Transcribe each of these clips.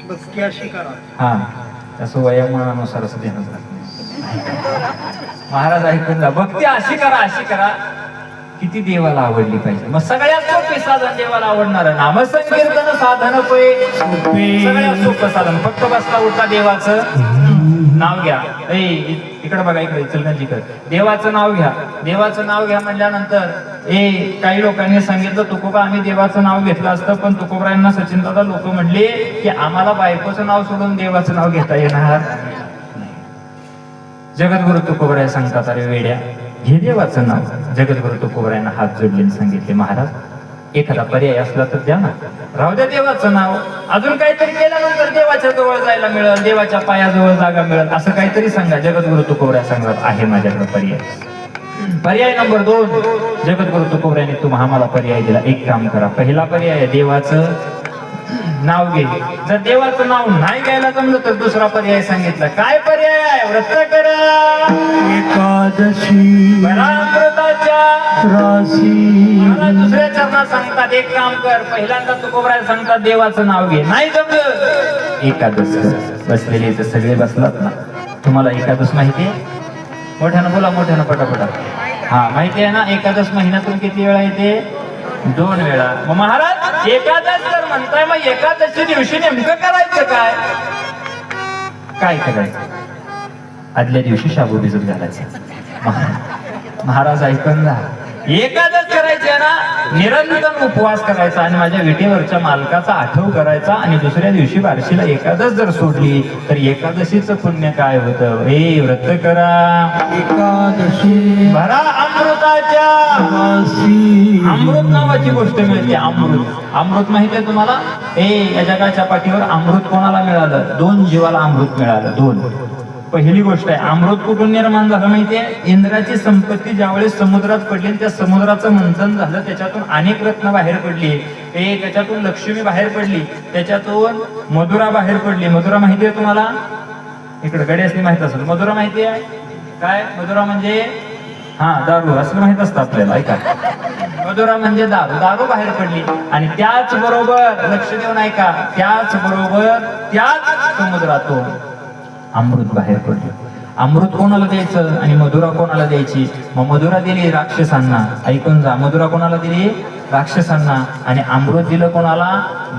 भक्ती अशी करा. हा तसं वयामानानुसार असं देणं महाराज ऐकून जा. भक्ती अशी करा किती देवाला आवडली पाहिजे. मग सगळ्यात सोपे साधन देवाला आवडणार नामसंकीर्तन साधन सगळ्यात सोपं साधन. फक्त बसता उठता देवाचं नाव घ्या. इकडे बघा, इकडे इचलकरंजीकडे देवाचं नाव घ्या. देवाचं नाव घ्या म्हणल्यानंतर काही लोकांनी सांगितलं तुकोबा आम्ही देवाचं नाव घेतलं असतं, पण तुकोबरायांना सचिन दादा लोक म्हणले की आम्हाला बायकोचं नाव सोडून देवाचं नाव घेता येणार. जगद्गुरु तुकोबराय सांगतात अरे वेड्या हे देवाचं नाव. जगद्गुरु तुकोबरायांना हात जोडले सांगितले महाराज एखादा पर्याय असला तर द्या ना, राहू द्या देवाचं नाव. अजून काहीतरी केल्यानंतर देवाच्या जवळ जायला मिळेल, देवाच्या पायाजवळ जागा मिळेल असं काहीतरी सांगा. जगद्गुरु तुकोबराय सांगतात आहे माझ्याकडे पर्याय. पर्याय नंबर 2 जगद्गुरु तुकोबरायांनी तुम्हाला आम्हाला पर्याय दिला. एक काम करा, पहिला पर्याय देवाचं नाव घे. जर देवाचं नाव नाही घ्यायला जमलं तर दुसरा पर्याय सांगितला. काय पर्याय आहे? व्रत करा एकादशी परामृताच्या राशी. दुसऱ्या चरणात सांगतात एक काम कर, पहिल्यांदा तुकोबराय सांगतात देवाचं नाव घे, नाही जमलं एकादश कर. बसलेले तर सगळे बसलात ना, तुम्हाला एकादश माहिती आहे? मोठ्यानं बोला, मोठ्यानं पटापटा. हा माहिती आहे ना. एकादश महिन्यातून किती वेळा येते? 2 वेळा. मग महाराज एकादश जर म्हणताय मग एकादशी दिवशी नेमकं करायचं काय? काय करायचं? आदल्या दिवशी शाबू भिजत घालायचं. महाराज ऐकून जा. एकादश करायचे ना, निरंतर उपवास करायचा आणि माझ्या विटेवरच्या मालकाचा आठव करायचा आणि दुसऱ्या दिवशी बार्शीला एकादश जर सोडली तर एकादशीचं पुण्य काय होतं? व्रत करा एकादशी भरा अमृताच्या राशी. अमृत नावाची गोष्ट मिळते. अमृत माहिती आहे तुम्हाला? या जगाच्या पाठीवर अमृत कोणाला मिळालं? 2 जीवाला अमृत मिळालं. 2. पहिली गोष्ट आहे अमृत कुठून निर्माण झालं माहितीये? इंद्राची संपत्ती ज्यावेळेस समुद्रात पडली, त्या समुद्राचं मंथन झालं, त्याच्यातून अनेक रत्न बाहेर पडली. त्याच्यातून लक्ष्मी बाहेर पडली, त्याच्यातून मधुरा बाहेर पडली. मधुरा माहिती आहे तुम्हाला? इकडे गड्यासनी माहित असेल. मधुरा माहिती आहे काय? मधुरा म्हणजे दारू असं माहित असतं आपल्याला. ऐका, मधुरा म्हणजे दारू बाहेर पडली आणि त्याच बरोबर लक्ष देऊन ऐका, त्याच बरोबर त्याच समुद्रातून अमृत बाहेर पडले. अमृत कोणाला द्यायचं आणि मधुरा कोणाला द्यायची? मग मधुरा दिली राक्षसांना. ऐकून जा. मधुरा कोणाला दिली? राक्षसांना. आणि अमृत दिलं कोणाला?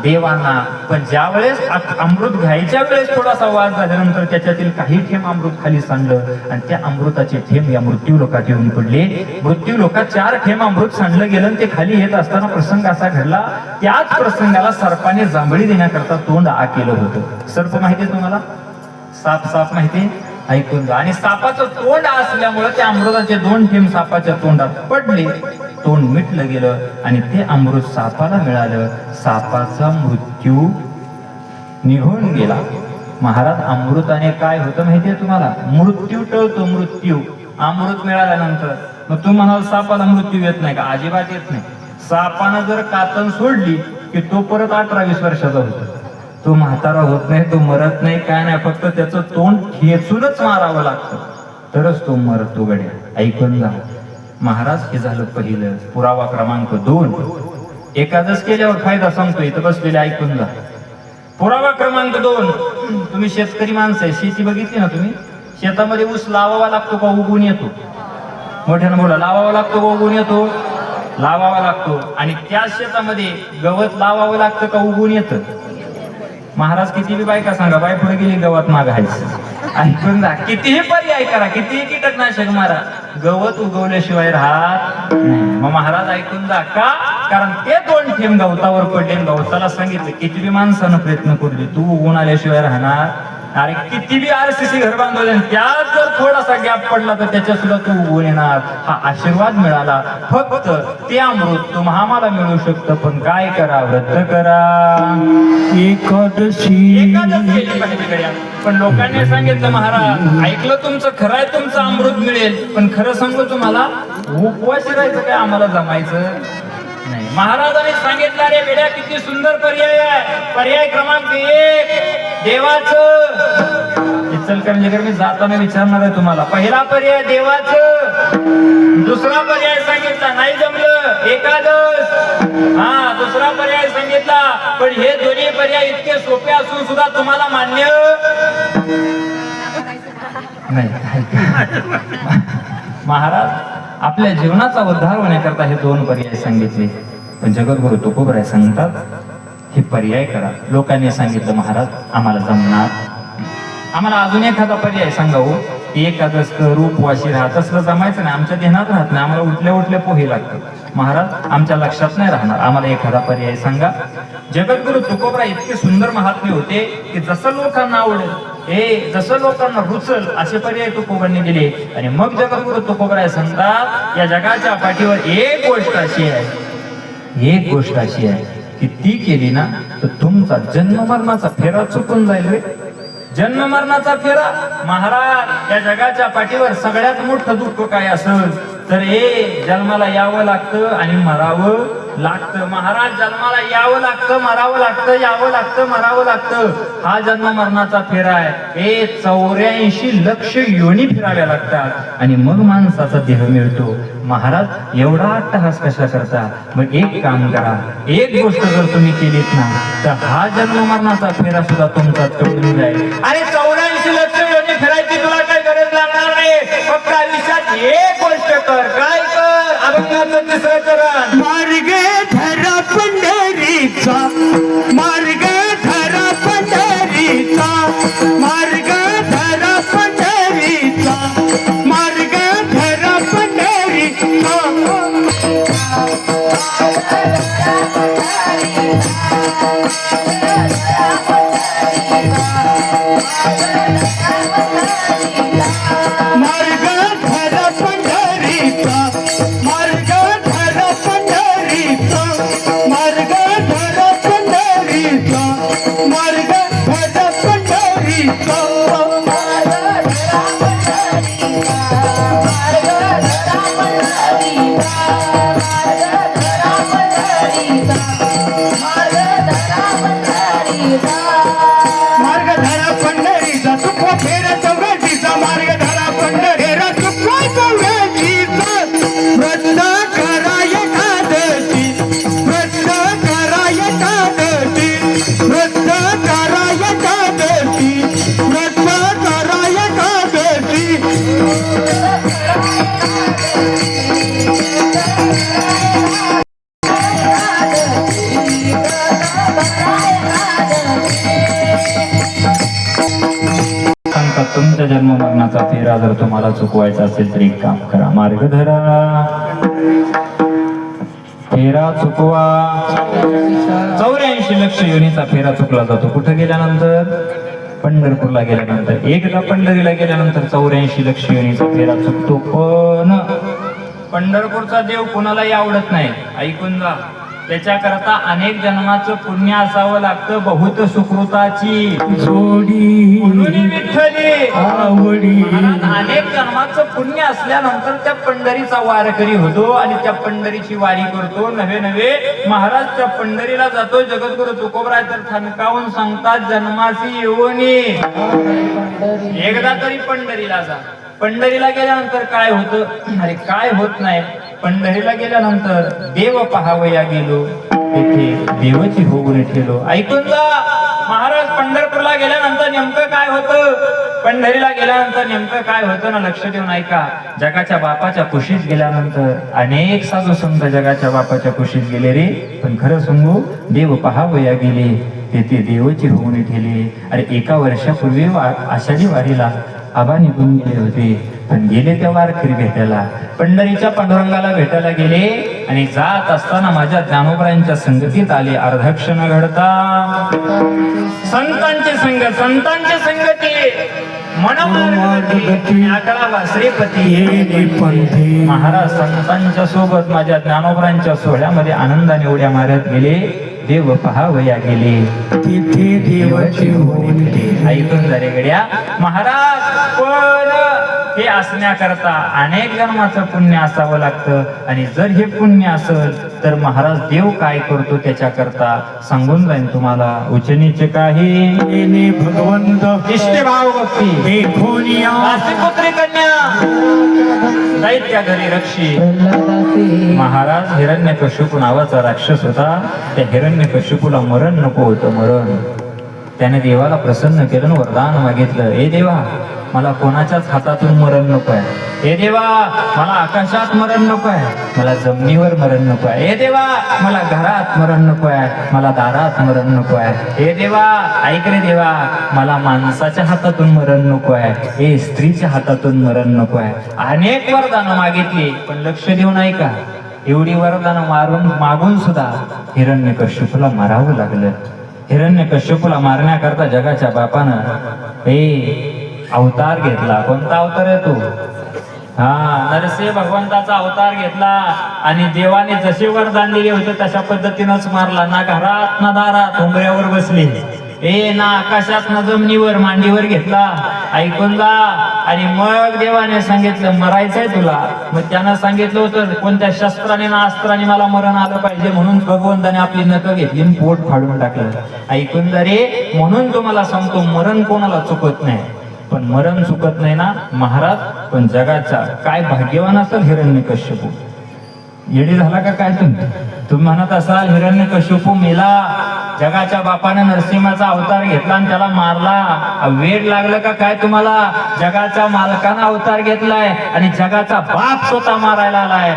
देवांना. पण ज्या वेळेस अमृत घ्यायच्या वेळेस थोडासा वाद झाल्यानंतर त्याच्यातील काही थेंब अमृत खाली सांडलं आणि त्या अमृताचे थेंब या मृत्यू लोकात येऊन पडले. मृत्यू लोकात 4 थेंब अमृत सांडलं गेलं आणि ते खाली येत असताना प्रसंग असा घडला. त्याच प्रसंगाला सर्पाने जांभळी देण्याकरता तोंड आ केलं होतं. सर्प माहिती आहे तुम्हाला? साप माहिती? ऐकून जा. आणि सापाचं तोंड असल्यामुळे त्या अमृताचे 2 थेंब सापाच्या तोंडात पडले. तोंड मिटलं गेलं आणि ते अमृत सापाला मिळालं. सापाचा मृत्यू निघून गेला. महाराज अमृताने काय होतं माहितीये तुम्हाला? मृत्यू टळतो. मृत्यू अमृत मिळाल्यानंतर. मग तू म्हणाल सापाला मृत्यू येत नाही का? अजिबात येत नाही. सापानं जर कातन सोडली की तो परत 18-20 वर्षाचा होतो. तो म्हातारा होत नाही, तो मरत नाही, काय नाही. फक्त त्याचं तोंड खेचूनच मारावं लागतं तरच तो मरतो. गड्या ऐकून जा. महाराज हे झालं पहिलं. पुरावा क्रमांक 2 एकादश केल्यावर फायदा सांगतो. इथं बसलेले ऐकून जा. पुरावा क्रमांक 2 तुम्ही शेतकरी माणसं आहे, शेती बघितली ना तुम्ही? शेतामध्ये ऊस लावावा लागतो का उगवून येतो? मोठ्यानं बोला. लावावा लागतो का उगवून येतो? लावावा लागतो. आणि त्या शेतामध्ये गवत लावावं लागतं का उगवून येतं? महाराज कितीही बायका सांगा, बाय पुढे गेली गवत मागायचं. ऐकून जा. कितीही पर्याय करा, कितीही कीटकनाशक मारा, गवत उगवल्याशिवाय राहत नाही. मग महाराज ऐकून जा. का? कारण ते 2 थेंब गवतावर पडले. गवताला सांगितलं किती बी माणसानं प्रयत्न करू, तू उगवून आल्याशिवाय राहणार. अरे किती बी RCC घर बांधवले, त्यात जर थोडासा गॅप पडला तर त्याच्या सुद्धा तू उगवून येणार. हा आशीर्वाद मिळाला. फक्त ते अमृत तुम्हाला आम्हाला मिळू शकतं. पण काय करा? व्रत करा एकादशी. एकादश केली पाहिजे. पण लोकांनी सांगितलं महाराज ऐकलं तुमचं, खरं आहे तुमचं अमृत मिळेल, पण खरं सांगू तुम्हाला उपवासी राहायचं काय आम्हाला जमायचं नाही. महाराजांनी सांगितलं रे बेड्या किती सुंदर पर्याय आहे. पर्याय क्रमांक 1 देवाचं. इचलकरंजीकर मी जाताना विचारणार आहे तुम्हाला. पहिला पर्याय देवाचं. दुसरा पर्याय सांगितला नाही जमलं एकादश. दुसरा पर्याय सांगितला. पण हे दोन्ही पर्याय इतके सोपे असून सुद्धा तुम्हाला नाही महाराज आपल्या जीवनाचा उद्धार होण्याकरता हे दोन पर्याय सांगितले, पण जगद्गुरु तुकोबराय सांगतात हे पर्याय करा. लोकांनी सांगितलं महाराज आम्हाला जमणार, आम्हाला अजून एखादा पर्याय सांगावं. एकादश कर उपवाशी राहत असलं जमायचं नाही, आमच्या ध्यानात राहत नाही, आम्हाला उठल्या उठल्या पोहे लागतात. महाराज आमच्या लक्षात नाही राहणार, आम्हाला एखादा पर्याय सांगा. जगद्गुरु तुकोबराय इतके सुंदर महात्मे होते की जसं लोकांना आवडेल, हे जसं लोकांना रुचल असे पर्याय तुकोबांनी दिले. आणि मग जगद्गुरु तुकोबराय सांगतात या जगाच्या पाठीवर एक गोष्ट अशी आहे की ती केली ना तर तुमचा जन्म मरणाचा फेरा चुकून जाईल रे. जन्म मरणाचा फेरा. महाराज या जगाच्या पाठीवर सगळ्यात मोठं दुःख काय असेल तर हे जन्माला यावं लागतं आणि मरावं लागतं. महाराज जन्माला यावं लागतं, मरावं लागतं, यावं लागतं, मरावं लागतं. हा जन्म मरणाचा फेरा आहे. हे 84 लक्ष योनी फिराव्या लागतात आणि मग माणसाचा देह मिळतो. महाराज एवढा अट्टहास कशा करता? मग एक काम करा, एक गोष्ट जर तुम्ही केलीत ना तर हा जन्म मरणाचा फेरा सुद्धा तुमचा कळून जाईल. आणि 84 लक्ष योनी फिरायची तुला काही गरज लागणार नाही. फक्त आयुष्यात एक गोष्ट कर. काय कर? अभंगाचं तिसरं चरण. मार्ग धरा पंढरीचा, मार्ग धरा पंढरीचा, मार्ग धरा पंढरीचा, मार्ग धरा पंढरीचा. मार्ग धरा पंढरीचा, मार्ग धरा पंढरीचा, मार्ग धरा पंढरीचा, मार्ग धरा पंढरीचा. मार्ग धरा पंढरीचा, चुकवा फेरा चौघडीचा, मार्ग धरा पंढरीचा, चुकवा चौघडीचा. व्रत करा एकादशी, व्रत करा एकादशी, व्रत करा एकादशी, व्रत करा एकादशी. सांगतात तुमच्या जन्म मरणाचा फेरा जर तुम्हाला चुकवायचा असेल तर एक काम करा, मार्ग धरा, फेरा चुकवा. 84 लक्ष योनीचा फेरा चुकला जातो. कुठं गेल्यानंतर? पंढरपूरला गेल्यानंतर. एकदा पंढरीला गेल्यानंतर 84 लक्ष योनीचा फेरा चुकतो. पण पंढरपूरचा देव कुणालाही आवडत नाही. ऐकून जा. त्याच्याकरता अनेक जन्माचं पुण्य असावं लागतं. बहुत सुकृताची जोडी विठ्ठली आवडी. अनेक जन्माचं पुण्य असल्यानंतर त्या पंढरीचा वारकरी होतो आणि त्या पंढरीची वारी करतो. नवे नवे महाराज त्या पंढरीला जातो. जगद्गुरु तुकोबराय तर ठणकावून सांगतात जन्माची येऊनी एकदा तरी पंढरीला जा. पंढरीला गेल्यानंतर काय होतं? अरे काय होत नाही. पंढरीला गेल्यानंतर देव पाहावया गेलो, तेथे देवाची होऊन ठेलो. ऐकून जा. महाराज पंढरपूरला गेल्यानंतर नेमकं काय होतं? पंढरीला गेल्यानंतर नेमकं काय होतं ना, लक्ष देऊन ऐका. जगाच्या बापाच्या कुशीत गेल्यानंतर अनेक साधू संत जगाच्या बापाच्या कुशीत गेले रे, पण खरं सांगू देव पाहावया गेले, तेथे देवाची होऊन ठेले. अरे एका वर्षापूर्वी आषाढी वारीला आबा निघून गेले होते, पण गेले त्या वारकरी भेटायला, पंढरीच्या पांडुरंगाला भेटायला गेले. आणि जात असताना माझ्या ज्ञानोबरायांच्या संगतीत आले. अर्धक्षण घडता संतांची संगती पंथी. महाराज संतांच्या सोबत माझ्या ज्ञानोबरांच्या सोहळ्यामध्ये आनंदाने उड्या मारत गेले. देव पहावया गेले, तिथे देवाची होऊन ठेले. ऐकून झाले गड्या. महाराज पण हे असण्याकरता अनेक जन्माचं पुण्य असावं लागतं. आणि जर हे पुण्य असेल तर महाराज देव काय करतो त्याच्याकरता सांगून जाईन तुम्हाला. उचनीचे काही येणे भगवंत इष्ट भाव भक्ती देखोनिया. पुत्री कन्या दैत्या घरी रक्षी. महाराज हिरण्यकश्यपू नावाचा राक्षस होता. त्या हिरण्यकश्यपूला मरण नको होतं. मरण त्याने देवाला प्रसन्न केलं, वरदान मागितलं. ए देवा मला कोणाच्याच हातातून मरण नको आहे. हे देवा मला आकाशात मरण नको आहे, मला जमिनीवर मरण नको आहे. हे देवा मला घरात मरण नको आहे, मला दारात मरण नको आहे. हे देवा ऐक रे देवा, मला माणसाच्या हातातून मरण नको आहे, हे स्त्रीच्या हातातून मरण नको आहे. अनेक वरदानं मागितली पण लक्ष देऊन ऐका, एवढी वरदानं मागून सुद्धा हिरण्यकश्यपूला मारावं लागलं. हिरण्यकश्यपूला मारण्याकरता जगाच्या बापानं अवतार घेतला. कोणता अवतार आहे तो? नरसिंह भगवंताचा अवतार घेतला आणि देवाने जसे वरदान दिले होते तशा पद्धतीनंच मारला. ना घरात ना दारात, उंबऱ्यावर बसले, ना आकाशात ना जमिनीवर, मांडीवर घेतला. ऐकून जा. आणि मग देवाने सांगितलं मरायचंय तुला. मग त्यानं सांगितलं होतं कोणत्या शस्त्राने ना अस्त्राने मला मरण आलं पाहिजे, म्हणून भगवंताने आपली नख घेतली आणि पोट फाडून टाकलं. ऐकून जा रे. म्हणून तुम्हाला सांगतो मरण कोणाला चुकत नाही, पण मरण चुकत नाही ना महाराज. पण जगाचा काय भाग्यवान असेल हिरण्यकश्यपू. येडी झाला का काय तुम्ही म्हणत असाल हिरण्यकश्यपू मेला, जगाच्या बापाने नरसिंहाचा अवतार घेतला आणि त्याला मारला. वेड लागलं का काय तुम्हाला? जगाच्या मालकानं अवतार घेतलाय आणि जगाचा बाप स्वतः मारायला आलाय.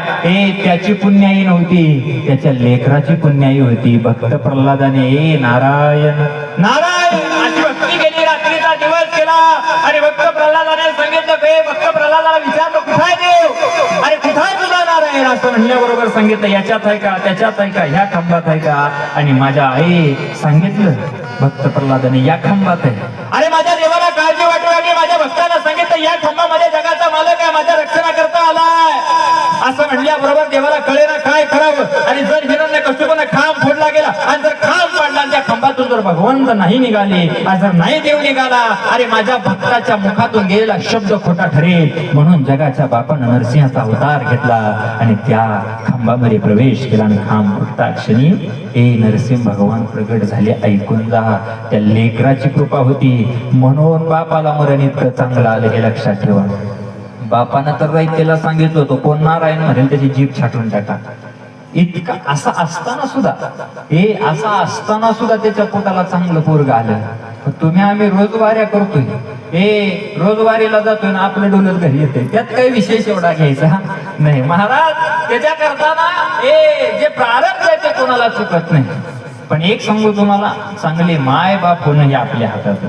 त्याची पुण्याई नव्हती, त्याच्या लेकराची पुण्याई होती. भक्त प्रल्हादाने नारायण नारायण अशी भक्ती केली, रात्रीचा दिवस केला. आणि भक्त प्रल्हादाने सांगितलं भक्त प्रल्हादाला विचारलं कुठाय देव, अरे कुठाय तुझा नारायण? असं म्हणल्याबरोबर सांगितलं याच्यात आहे का, त्याच्यात आहे का, ह्या खांबात आहे का? आणि माझ्या आई सांगितलं भक्त प्रल्हादाने या खांबात आहे. अरे माझ्या देवाला काळजी वाटू लागली. माझ्या भक्ताला सांगितलं या खांबामध्ये जगाचा मालक आहे, माझ्या रक्षणा करता आलाय. असं म्हणल्याबरोबर देवाला कळेना काय करावं. आणि जर हिरण्यकश्यपूने खांब फोडला गेला आणि जर खांब पाडला आणि त्या खांबातून जर भगवंत नाही निघाले, जर नाही देव निघाला, अरे माझ्या भक्ताच्या मुखातून गेलेला शब्द खोटा ठरेल. म्हणून जगाच्या बापानं नरसिंहाचा अवतार घेतला आणि त्या खांबामध्ये प्रवेश केला आणि खांब फुटता क्षणी नरसिंह भगवान प्रगट झाले. ऐकून जा. त्या लेकराची कृपा होती म्हणून बापाला मरण इतकं चांगलं आलं, हे लक्षात ठेवा. बापानं तर त्याला सांगितलं होतं कोण नारायण म्हणेल त्याची जीभ छाटून टाका. इतका असं असताना सुद्धा त्याच्या पोटाला चांगलं पोरग आलं. तुम्ही आम्ही रोज वाऱ्या करतोय, रोज वारीला जातोय ना आपलं डोलत घरी येते, त्यात काही विशेष एवढा घ्यायचा नाही महाराज. त्याच्या करताना जे प्रारंभ आहे ते कोणाला चुकत नाही. पण एक सांगू तुम्हाला, चांगले माय बाप होणं हे आपल्या हातात.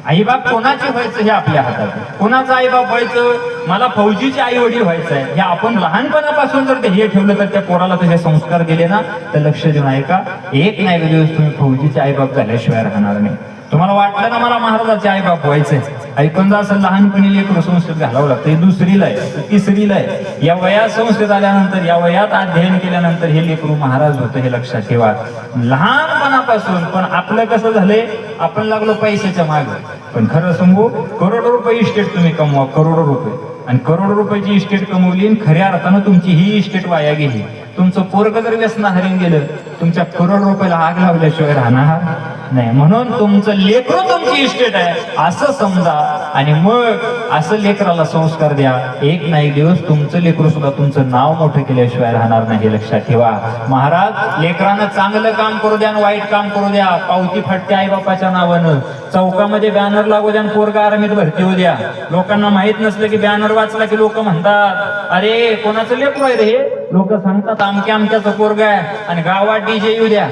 आई बाप कोणाचे व्हायचं हे आपल्या हातात. कोणाचं आई बाप व्हायचं? मला फौजीचे आई वडील व्हायचं आहे, हे आपण लहानपणापासून जर ते हे ठेवलं तर त्या पोराला तसे संस्कार दिले ना तर लक्ष देऊन ऐका, एक ना एक दिवस तुम्ही फौजीचे आई बाप झाल्याशिवाय राहणार नाही. तुम्हाला वाटलं ना मला महाराजाचे आई बाप व्हायचंय, ऐकून जा. असं लहानपणी लेकरू संस्थेत घालावं लागतं. हे दुसरीला आहे, तिसरीला आहे. या वयात संस्थेत आल्यानंतर, या वयात अध्ययन केल्यानंतर हे लेकरू महाराज होतं, हे लक्षात ठेवा लहानपणापासून. पण आपलं कसं झालंय, आपण लागलो पैशाच्या मागे. पण खरं सांगू, करोडो रुपये इस्टेट तुम्ही कमवा, करोडो रुपये, आणि करोडो रुपयाची इस्टेट कमवली आणि खऱ्या अर्थानं तुमची ही इस्टेट वाया गेली. तुमचं पोरग जर व्यसनाहारीन गेलं, तुमच्या करोड रुपयाला आग लावल्याशिवाय राहणार नाही. म्हणून तुमचं लेकरू तुमची इस्टेट आहे असं समजा आणि मग असं लेकराला संस्कार द्या. एक ना एक दिवस तुमचं लेकरू सुद्धा तुमचं नाव मोठं केल्याशिवाय राहणार नाही, हे लक्षात ठेवा महाराज. लेकरानं चांगलं काम करू द्या आणि वाईट काम करू द्या, पावती फाटते आई बापाच्या नावानं. चौकामध्ये बॅनर लागू द्या आणि पोरगा आर्मीत भरती होऊ द्या. लोकांना माहित नसलं की बॅनर वाचला की लोक म्हणतात अरे कोणाचं लेकरू आहे रे हे. लोक सांगतात आमक्या आमच्याचं पोरगा आहे. आणि गावात डीजे येऊ द्या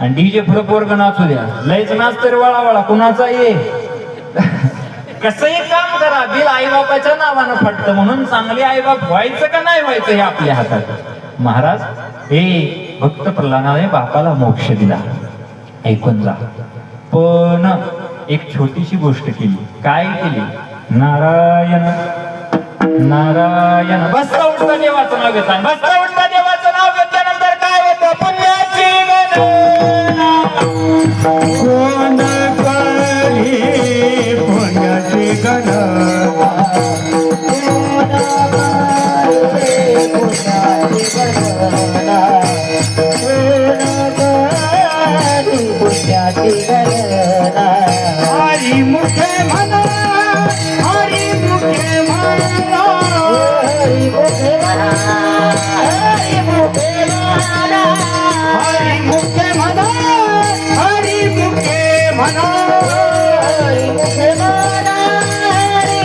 आणि डीजे पुढे पोरग नाचू द्या. लयच नाच तरी वळा कुणाचा ये कसंही काम करा, बिल आई बापाच्या नावानं फाटतं. म्हणून चांगले आई बाप व्हायचं का नाही व्हायचं हे आपल्या हातात. महाराज भक्त प्रल्हादाने बापाला मोक्ष दिला, ऐकून जा. पण एक छोटीशी गोष्ट केली. काय केली? नारायण नारायण बसता उठता देवाचं नाव घेतला. बसता उठता देवाचं नाव घेतल्यानंतर काय होतं? पुण्याची गणना पुण्याची गणना हरी मुखे म्हणा, हरी मुखे म्हणा, हरी मुखे म्हणा, हरी मुखे म्हणा, हरी मुखे म्हणा, हरी मुखे म्हणा, हरी मुखे म्हणा, हरी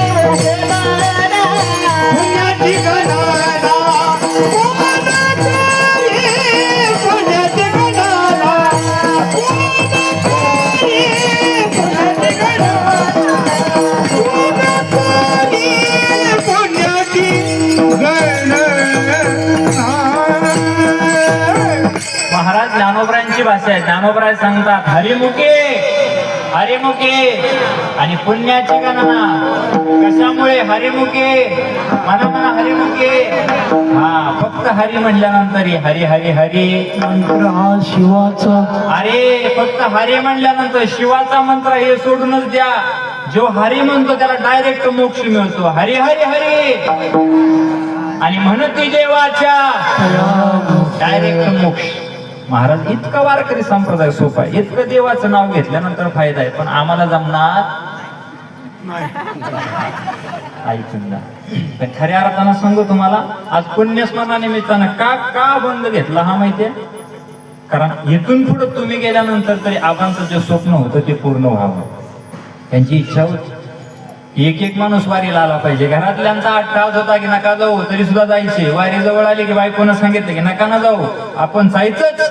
भाषा आहे. ज्ञानोबराय सांगतात हरिमुखे हरिमुखे आणि पुण्याची गणना कशामुळे हरिमुखे म्हणा म्हणा हरिमुखे. हा फक्त हरी म्हणल्यानंतर हरी हरी हरी मंत्र हा शिवाचा. अरे फक्त हरी म्हणल्यानंतर शिवाचा मंत्र हे सोडूनच द्या. जो हरी म्हणतो त्याला डायरेक्ट मोक्ष मिळतो. हरी हरी हरी आणि म्हणती देवाच्या डायरेक्ट मोक्ष. महाराज इतका वारकरी संप्रदाय सोपा आहे. इतकं देवाचं नाव घेतल्यानंतर फायदा आहे. पण आम्हाला जमणार ऐकून जा. पण खऱ्या अर्थानं सांगू तुम्हाला आज पुण्यस्मरणानिमित्तानं का बंद घेतला हा माहितीये. कारण इथून पुढे तुम्ही गेल्यानंतर तरी आबांचं जे स्वप्न होतं ते पूर्ण व्हावं. त्यांची इच्छा होती एक एक माणूस वारीला आला पाहिजे. घरातल्यांचा अट्टास होता की नका जाऊ तरी सुद्धा जायचे. वारी जवळ आली की बायकोनं सांगितलं की नका ना जाऊ आपण जायचंच.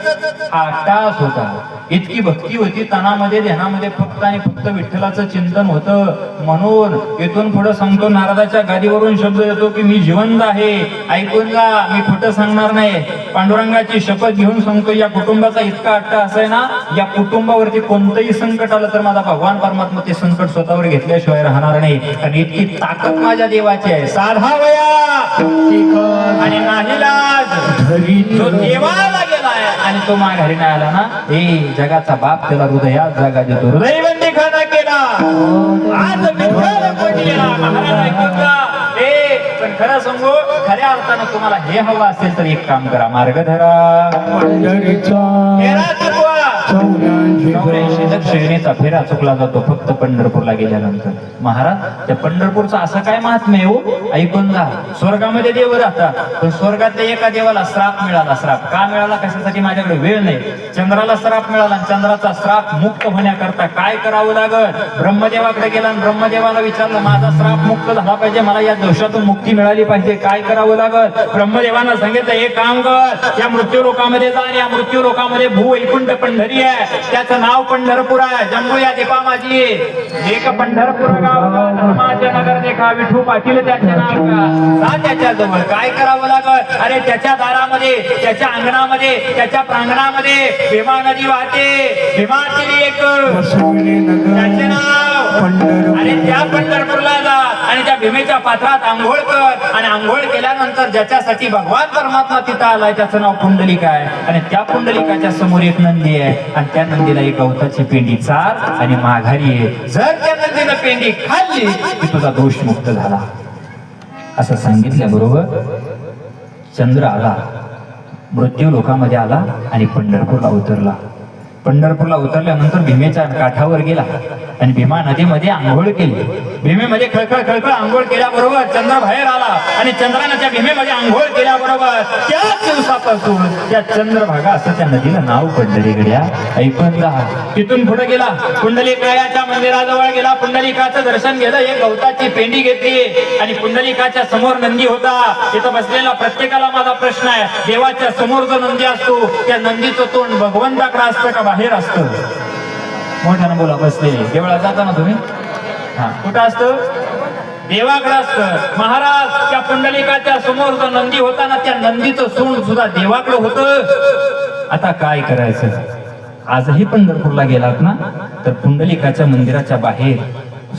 हा अट्टास होता. इतकी भक्ती होती तनामध्ये ध्यानामध्ये फक्त आणि फक्त विठ्ठलाचं चिंतन होतं. म्हणून इथून पुढे सांगतो नारदाच्या गादीवरून शब्द येतो की मी जिवंत आहे. ऐकून जा मी खोटं सांगणार नाही. पांडुरंगाची शपथ घेऊन सांगतो या कुटुंबाचा इतका अट्टास आहे ना या कुटुंबावरती कोणतंही संकट आलं तर माझा भगवान परमात्मा ते संकट स्वतःवर घेतल्याशिवाय राहणार नाही. कारण इतकी ताकद माझ्या देवाची आहे. साधा वया आणि नाहीलाज जो देवाला गेलाय आणि तो माघारी नाही आला ना हे जगाचा बाप त्याला हृदयात जागा देतो. हृदयबंदी खाना केला आज विठ्ठल कोंडलेला. महाराज ऐकून जा. पण खरं सांगू खऱ्या अर्थानं तुम्हाला हे हवं असेल तर एक काम करा. मार्ग धरा फेरा चुकवा. 84 श्रेणीचा फेरा चुकला जातो फक्त पंढरपूरला गेल्यानंतर. महाराज त्या पंढरपूरचं असं काय महात्म्य आहे हो. ऐकून जा. स्वर्गामध्ये देव राहतात पण स्वर्गातल्या एका देवाला श्राप मिळाला. श्राप का मिळाला कशासाठी माझ्याकडे वेळ नाही. चंद्राला श्राप मिळाला. चंद्राचा श्राप मुक्त होण्याकरता काय करावं लागत. ब्रह्मदेवाकडे गेला आणि ब्रह्मदेवाला विचारलं माझा श्राप मुक्त झाला पाहिजे मला या दोषातून मुक्ती मिळाली पाहिजे काय करावं लागत. ब्रह्मदेवानं सांगितलं एक काम कर या मृत्यू लोकामध्ये जा आणि या मृत्यू लोकामध्ये भू वैकुंठ पंढरी आहे त्याचं नाव पंढरपूर आहे. जम्मू या दीपा माझी एक पंढरपूर गाव धर्माचे नगर देखा विठू पाटील त्याचे नाव का त्याच्या जवळ काय करावं लागत. अरे त्याच्या दारामध्ये त्याच्या अंगणामध्ये त्याच्या प्रांगणामध्ये भीमा नदी वाहते. भीमातील एक त्याचे नाव आणि त्या पंढरपूरला जा आणि त्या भीमेच्या पात्रात आंघोळ कर आणि आंघोळ केल्यानंतर ज्याच्यासाठी भगवान परमात्मा तिथं आलाय त्याचं नाव पुंडलिक आहे आणि त्या पुंडलिकाच्या समोर एक नंदी आहे आणि त्या नंदीला एक गवताची पेंडी चार आणि माघारी आहे. जर त्या नंदीनं पेंडी खाल्ली की तुझा दोष मुक्त झाला असं सांगितल्या बरोबर चंद्र आला मृत्यू लोकामध्ये आला आणि पंढरपूरला उतरला. पंढरपूरला उतरल्यानंतर भीमेच्या काठावर गेला आणि भीमा नदीमध्ये आंघोळ केली. भीमेमध्ये खळखळ खळखळ आंघोळ केल्याबरोबर चंद्र बाहेर आला आणि चंद्राने त्या भीमेमध्ये आंघोळ केल्याबरोबर त्याच दिवसापासून त्या चंद्रभागा असं त्या नदीला नाव पडलं. गड्या ऐकून जा. तिथून पुढे गेला पुंडलिकाच्या मंदिराजवळ गेला. पुंडलिकाचं दर्शन घेतलं. एक गवताची पेंडी घेतली आणि पुंडलिकाच्या समोर नंदी होता. तिथं बसलेला प्रत्येकाला माझा प्रश्न आहे देवाच्या समोर जो नंदी असतो त्या नंदीचं तोंड भगवंताकडे असतं का बाहेर असतं. मोठ्यानं बोला. बसलेले देवळात जाता ना तुम्ही हा कुठं असतं देवाकडे असतं. महाराज त्या पुंडलिकाच्या समोर जो नंदी होता ना त्या नंदीचं सोंड सुद्धा देवाकडे होतं. आता काय करायचं. आजही पंढरपूरला गेलात ना तर पुंडलिकाच्या मंदिराच्या बाहेर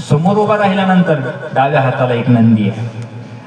समोर उभा राहिल्यानंतर डाव्या हाताला एक नंदी आहे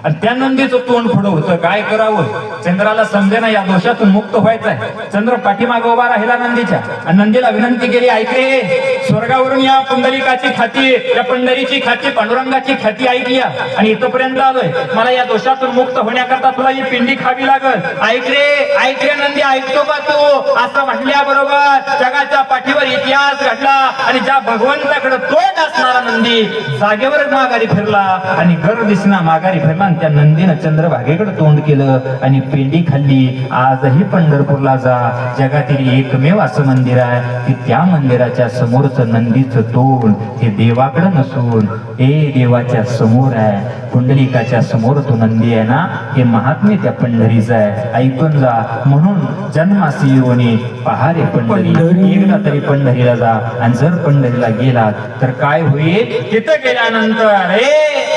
आणि त्या नंदीचं तोंड पुढं होतं. काय करावं चंद्राला समजे ना या दोषातून मुक्त व्हायचं आहे. चंद्र पाठीमागे उभा राहिला नंदीच्या आणि नंदीला विनंती केली ऐकले स्वर्गावरून या पुंडलिकाची खाती या पंढरीची खाती पांडुरंगाची खाती ऐकली आणि इथपर्यंत आलोय. मला या दोषातून मुक्त होण्याकरता तुला ही पिंडी खावी लागल. ऐकले नंदी ऐकतो का तू असं म्हटल्याबरोबर जगाच्या पाठीवर इतिहास घडला आणि ज्या भगवंताकडे तोंड असणारा नंदी जागेवर माघारी फिरला आणि घर दिसना माघारी फिरला आणि त्या नंदीनं चंद्रभागेकडे तोंड केलं आणि पेंडी खाल्ली. आजही पंढरपूरला जा जगातील एकमेव असं मंदिर आहे की त्या मंदिराच्या समोरचं नंदीचं तोंड हे देवाकडे नसून हे देवाच्या समोर आहे, पुंडलिकाच्या समोर तो नंदी आहे ना, हे महात्म्य त्या पंढरीचं आहे, ऐकून जा. म्हणून जन्मासी येऊनी पहारे पंढरी, एकदा तरी पंढरीला जा. आणि जर पंढरीला गेलात तर काय होईल, तिथं गेल्यानंतर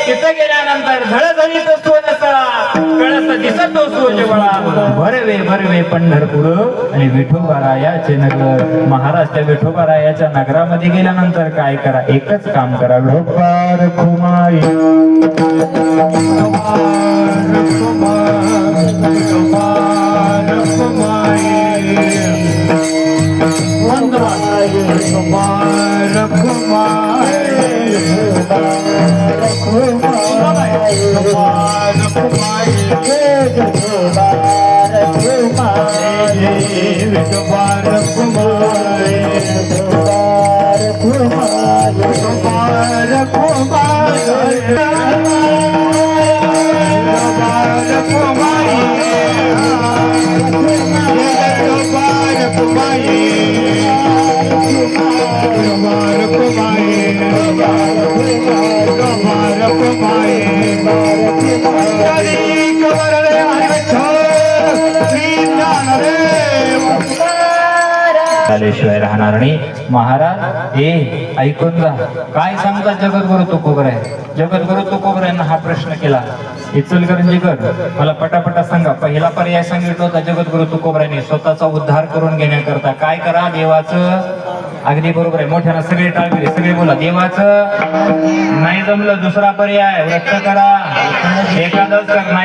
तिथं गेल्यानंतर झळझळीत सोनसळा, कळस दिसत सोजवळा, भरवे भरवे पंढरपूर आणि विठोबारायाचे नगर. महाराज त्या विठोबारायाच्या नगरामध्ये गेल्यानंतर काय करा, एकच काम करा, विठोबा रखुमाई, शिवाय राहणार नाही. महाराज ऐकून जा, काय सांगतात जगद्गुरु तुकोबराय. जगद्गुरु तुकोबरायांना हा प्रश्न केला, इचलकरंजीकर मला पटापटा सांगा. पहिला पर्याय सांगितला होता जगद्गुरु तुकोबरायांनी, स्वतःचा उद्धार करून घेण्याकरता काय करा, देवाचं. अगदी बरोबर आहे, मोठ्यानं सगळे टाळबिरे, सगळे बोला, देवाचं. नाही जमलं दुसरा पर्याय, व्रत करा, एकादश करा.